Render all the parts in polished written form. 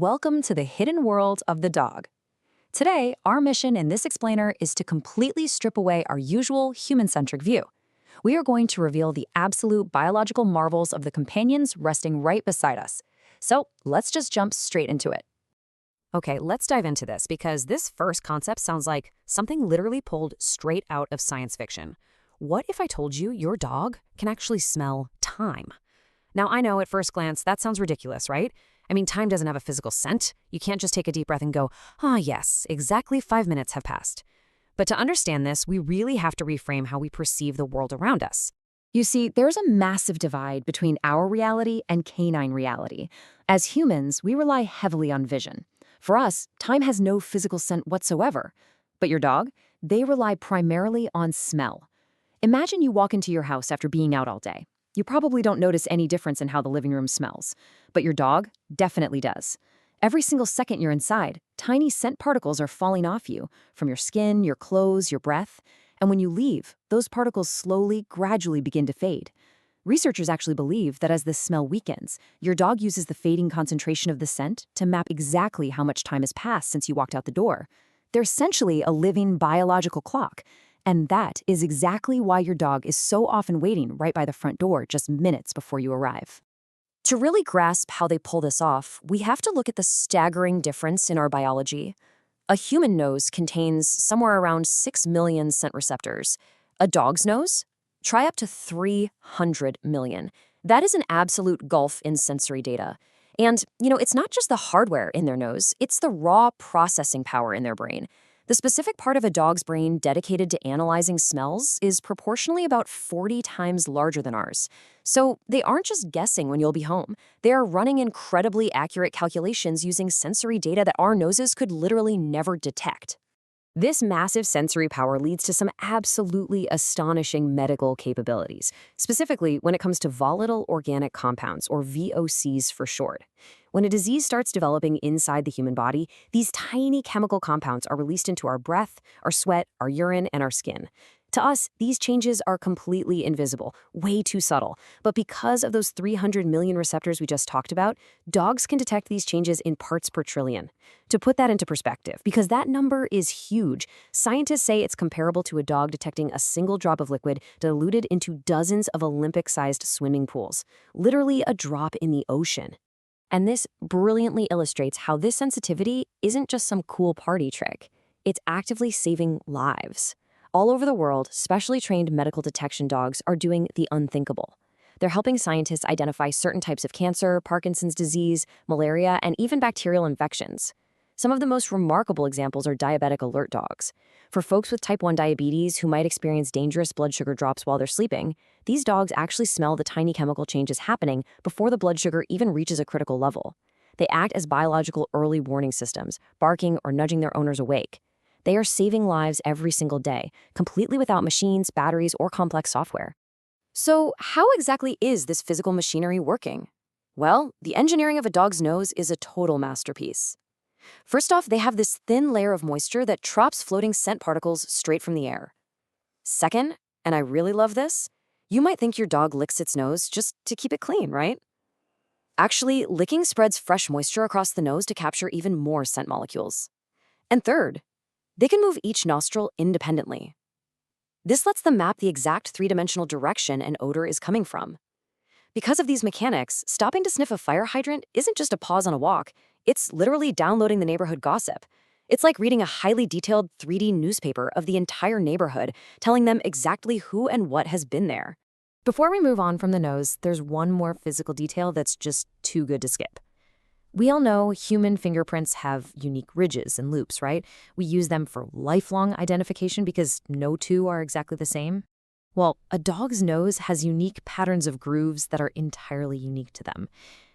Welcome to the hidden world of the dog. Today, our mission in this explainer is to completely strip away our usual human-centric view. We are going to reveal the absolute biological marvels of the companions resting right beside us. So let's just jump straight into it. Okay, let's dive into this because this first concept sounds like something literally pulled straight out of science fiction. What if I told you your dog can actually smell time? Now, I know at first glance that sounds ridiculous, right? I mean, time doesn't have a physical scent. You can't just take a deep breath and go, ah, yes, exactly 5 minutes have passed. But to understand this, we really have to reframe how we perceive the world around us. You see, there's a massive divide between our reality and canine reality. As humans, we rely heavily on vision. For us, time has no physical scent whatsoever. But your dog, they rely primarily on smell. Imagine you walk into your house after being out all day. You probably don't notice any difference in how the living room smells, but your dog definitely does. Every single second you're inside, tiny scent particles are falling off you, from your skin, your clothes, your breath, and when you leave, those particles slowly, gradually begin to fade. Researchers actually believe that as the smell weakens, your dog uses the fading concentration of the scent to map exactly how much time has passed since you walked out the door. They're essentially a living biological clock. And that is exactly why your dog is so often waiting right by the front door just minutes before you arrive. To really grasp how they pull this off, we have to look at the staggering difference in our biology. A human nose contains somewhere around 6 million scent receptors. A dog's nose? Try up to 300 million. That is an absolute gulf in sensory data. And, it's not just the hardware in their nose, it's the raw processing power in their brain. The specific part of a dog's brain dedicated to analyzing smells is proportionally about 40 times larger than ours. So they aren't just guessing when you'll be home. They are running incredibly accurate calculations using sensory data that our noses could literally never detect. This massive sensory power leads to some absolutely astonishing medical capabilities, specifically when it comes to volatile organic compounds, or VOCs for short. When a disease starts developing inside the human body, these tiny chemical compounds are released into our breath, our sweat, our urine, and our skin. To us, these changes are completely invisible, way too subtle. But because of those 300 million receptors we just talked about, dogs can detect these changes in parts per trillion. To put that into perspective, because that number is huge, scientists say it's comparable to a dog detecting a single drop of liquid diluted into dozens of Olympic-sized swimming pools. Literally a drop in the ocean. And this brilliantly illustrates how this sensitivity isn't just some cool party trick. It's actively saving lives. All over the world, specially trained medical detection dogs are doing the unthinkable. They're helping scientists identify certain types of cancer, Parkinson's disease, malaria, and even bacterial infections. Some of the most remarkable examples are diabetic alert dogs. For folks with type 1 diabetes who might experience dangerous blood sugar drops while they're sleeping, these dogs actually smell the tiny chemical changes happening before the blood sugar even reaches a critical level. They act as biological early warning systems, barking or nudging their owners awake. They are saving lives every single day, completely without machines, batteries, or complex software. So, how exactly is this physical machinery working? Well, the engineering of a dog's nose is a total masterpiece. First off, they have this thin layer of moisture that traps floating scent particles straight from the air. Second, and I really love this, you might think your dog licks its nose just to keep it clean, right? Actually, licking spreads fresh moisture across the nose to capture even more scent molecules. And third, they can move each nostril independently. This lets them map the exact three-dimensional direction an odor is coming from. Because of these mechanics, stopping to sniff a fire hydrant isn't just a pause on a walk, it's literally downloading the neighborhood gossip. It's like reading a highly detailed 3D newspaper of the entire neighborhood, telling them exactly who and what has been there. Before we move on from the nose, there's one more physical detail that's just too good to skip. We all know human fingerprints have unique ridges and loops, right? We use them for lifelong identification because no two are exactly the same. Well, a dog's nose has unique patterns of grooves that are entirely unique to them.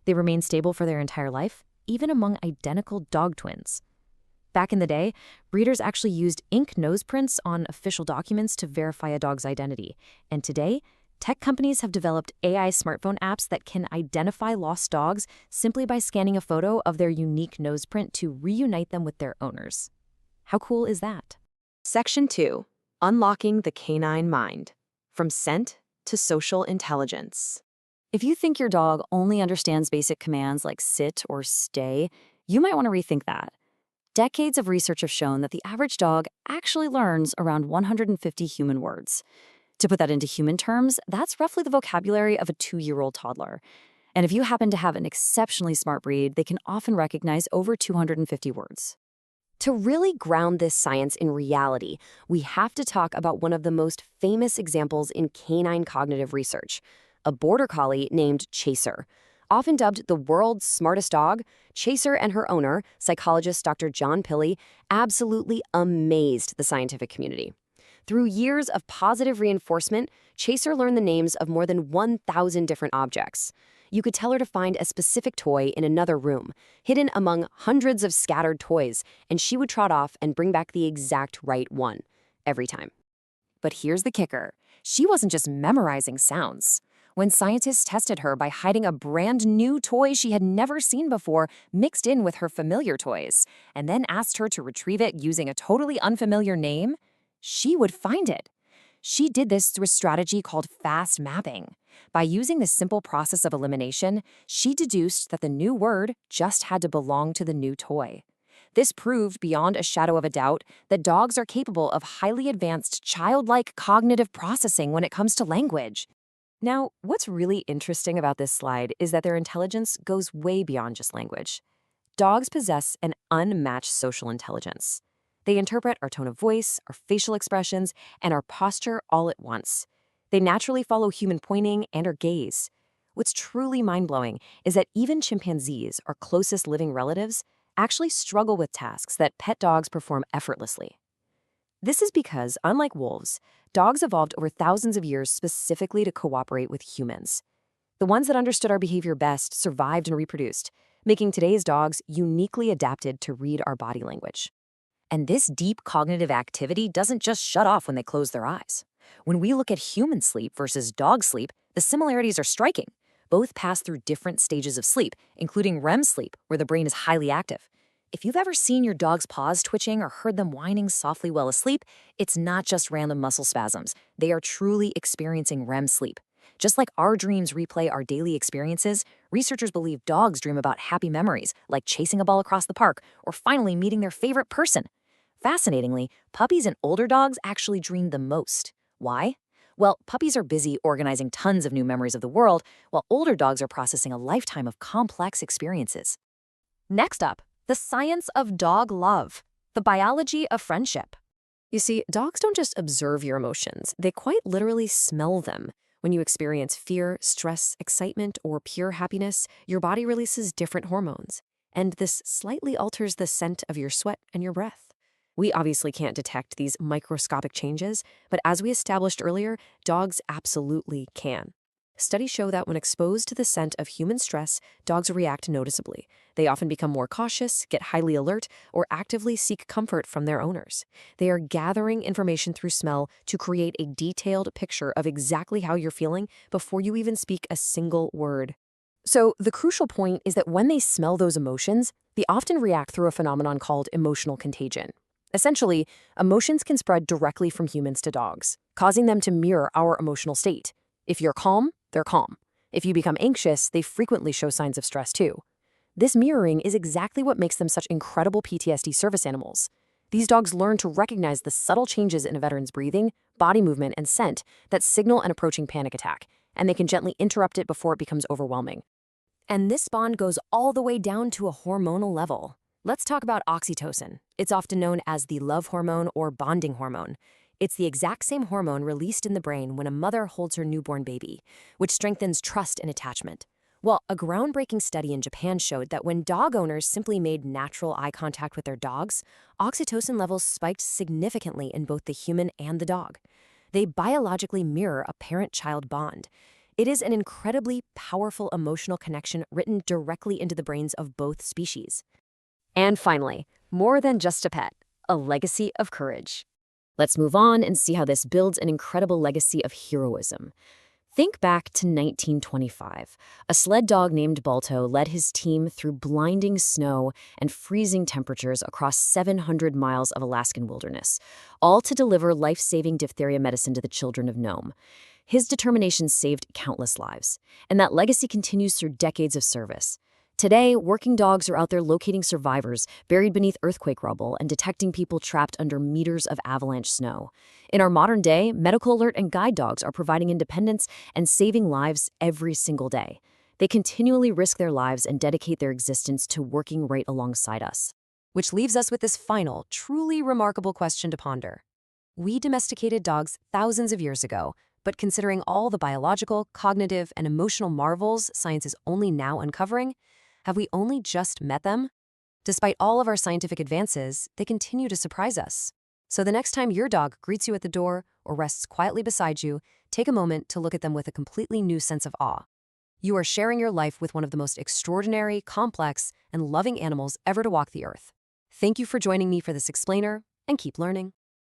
They remain stable for their entire life, even among identical dog twins. Back in the day, breeders actually used ink nose prints on official documents to verify a dog's identity. And today, tech companies have developed AI smartphone apps that can identify lost dogs simply by scanning a photo of their unique nose print to reunite them with their owners. How cool is that? Section 2. Unlocking the Canine Mind. From scent to social intelligence. If you think your dog only understands basic commands like sit or stay, You might want to rethink that. Decades of research have shown that the average dog actually learns around 150 human words. To put that into human terms, that's roughly the vocabulary of a 2-year-old toddler. And if you happen to have an exceptionally smart breed, they can often recognize over 250 words. To really ground this science in reality, we have to talk about one of the most famous examples in canine cognitive research, a border collie named Chaser. Often dubbed the world's smartest dog, Chaser and her owner, psychologist Dr. John Pilley, absolutely amazed the scientific community. Through years of positive reinforcement, Chaser learned the names of more than 1,000 different objects. You could tell her to find a specific toy in another room, hidden among hundreds of scattered toys, and she would trot off and bring back the exact right one, every time. But here's the kicker. She wasn't just memorizing sounds. When scientists tested her by hiding a brand new toy she had never seen before mixed in with her familiar toys, and then asked her to retrieve it using a totally unfamiliar name, she would find it. She did this through a strategy called fast mapping. By using this simple process of elimination, she deduced that the new word just had to belong to the new toy. This proved beyond a shadow of a doubt that dogs are capable of highly advanced childlike cognitive processing when it comes to language. Now, what's really interesting about this slide is that their intelligence goes way beyond just language. Dogs possess an unmatched social intelligence. They interpret our tone of voice, our facial expressions, and our posture all at once. They naturally follow human pointing and our gaze. What's truly mind-blowing is that even chimpanzees, our closest living relatives, actually struggle with tasks that pet dogs perform effortlessly. This is because, unlike wolves, dogs evolved over thousands of years specifically to cooperate with humans. The ones that understood our behavior best survived and reproduced, making today's dogs uniquely adapted to read our body language. And this deep cognitive activity doesn't just shut off when they close their eyes. When we look at human sleep versus dog sleep, the similarities are striking. Both pass through different stages of sleep, including REM sleep, where the brain is highly active. If you've ever seen your dog's paws twitching or heard them whining softly while asleep, it's not just random muscle spasms. They are truly experiencing REM sleep. Just like our dreams replay our daily experiences, researchers believe dogs dream about happy memories, like chasing a ball across the park or finally meeting their favorite person. Fascinatingly, puppies and older dogs actually dream the most. Why? Well, puppies are busy organizing tons of new memories of the world, while older dogs are processing a lifetime of complex experiences. Next up, the science of dog love, the biology of friendship. You see, dogs don't just observe your emotions, they quite literally smell them. When you experience fear, stress, excitement, or pure happiness, your body releases different hormones, and this slightly alters the scent of your sweat and your breath. We obviously can't detect these microscopic changes, but as we established earlier, dogs absolutely can. Studies show that when exposed to the scent of human stress, dogs react noticeably. They often become more cautious, get highly alert, or actively seek comfort from their owners. They are gathering information through smell to create a detailed picture of exactly how you're feeling before you even speak a single word. So the crucial point is that when they smell those emotions, they often react through a phenomenon called emotional contagion. Essentially, emotions can spread directly from humans to dogs, causing them to mirror our emotional state. If you're calm, they're calm. If you become anxious, they frequently show signs of stress too. This mirroring is exactly what makes them such incredible PTSD service animals. These dogs learn to recognize the subtle changes in a veteran's breathing, body movement, and scent that signal an approaching panic attack, and they can gently interrupt it before it becomes overwhelming. And this bond goes all the way down to a hormonal level. Let's talk about oxytocin. It's often known as the love hormone or bonding hormone. It's the exact same hormone released in the brain when a mother holds her newborn baby, which strengthens trust and attachment. Well, a groundbreaking study in Japan showed that when dog owners simply made natural eye contact with their dogs, oxytocin levels spiked significantly in both the human and the dog. They biologically mirror a parent-child bond. It is an incredibly powerful emotional connection written directly into the brains of both species. And finally, more than just a pet, a legacy of courage. Let's move on and see how this builds an incredible legacy of heroism. Think back to 1925. A sled dog named Balto led his team through blinding snow and freezing temperatures across 700 miles of Alaskan wilderness, all to deliver life-saving diphtheria medicine to the children of Nome. His determination saved countless lives, and that legacy continues through decades of service. Today, working dogs are out there locating survivors buried beneath earthquake rubble and detecting people trapped under meters of avalanche snow. In our modern day, medical alert and guide dogs are providing independence and saving lives every single day. They continually risk their lives and dedicate their existence to working right alongside us. Which leaves us with this final, truly remarkable question to ponder. We domesticated dogs thousands of years ago, but considering all the biological, cognitive, and emotional marvels science is only now uncovering, have we only just met them? Despite all of our scientific advances, they continue to surprise us. So the next time your dog greets you at the door or rests quietly beside you, take a moment to look at them with a completely new sense of awe. You are sharing your life with one of the most extraordinary, complex, and loving animals ever to walk the earth. Thank you for joining me for this explainer, and keep learning.